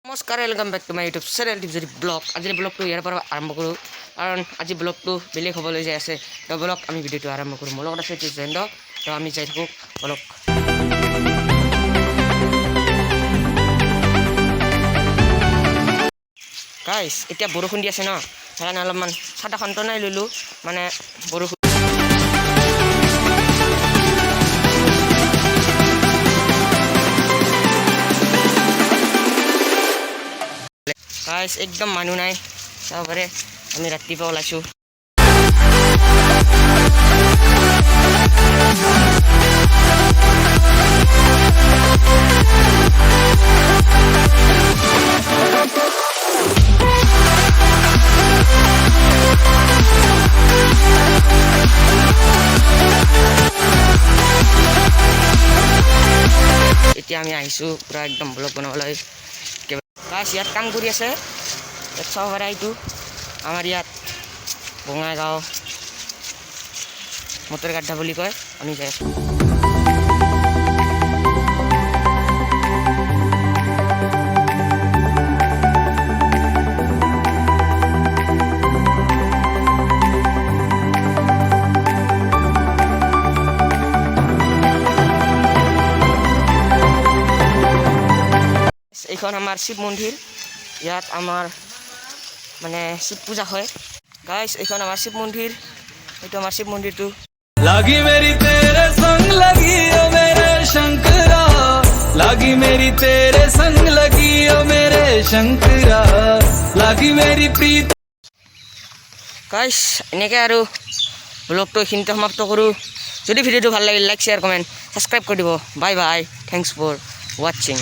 নমস্কাৰ welcome back to my YouTube channel Tipjori vlog. আজিৰ ব্লগটো ইয়াৰ পৰা আৰম্ভ কৰোঁ, কাৰণ আজি ব্লগটো বেলেগ হ'বলৈ যাই আছে। তো ব্লগ আমি ভিডিঅ'টো আৰম্ভ কৰোঁ। মোৰ লগত আছে জেন্দ্ৰ, তো আমি যাই থাকোঁ ব্লগ। গাইছ, এতিয়া বৰষুণ দি আছে ন, সেইকাৰণে অলপমান চাহ নাই ল'লোঁ, মানে বৰষুণ। গাইছ একদম মানুহ নাই, চাব পাৰে আমি ৰাতিপুৱা ওলাইছোঁ। এতিয়া আমি আহিছোঁ পূৰা একদম ব্লগ বনাবলৈ। গাইছ ইয়াত কাম কৰি আছে, ইয়াত চাব পাৰে। এইটো আমাৰ ইয়াত বঙাইগাঁও মটৰ গাড্ডা বুলি কয়। আমি যাই আছোঁ। এইখন আমাৰ শিৱ মন্দিৰ, ইয়াত আমাৰ মানে শিৱ পূজা হয়। গাইছ এইখন আমাৰ শিৱ মন্দিৰ, এইটো আমাৰ শিৱ মন্দিৰটো। লাগি মেৰি তেৰে সংগ লাগি ও মেৰে শংকৰা, লাগি মেৰি তেৰে সংগ লাগি ও মেৰে শংকৰা, লাগি মেৰি প্ৰীত। গাইছ এনেকৈ আৰু ব্লগটো এইখিনিতে সমাপ্ত কৰোঁ। যদি ভিডিঅ'টো ভাল লাগিল লাইক শ্বেয়াৰ কমেণ্ট ছাবস্ক্ৰাইব কৰি দিব। Bye bye, thanks for ৱাচিং।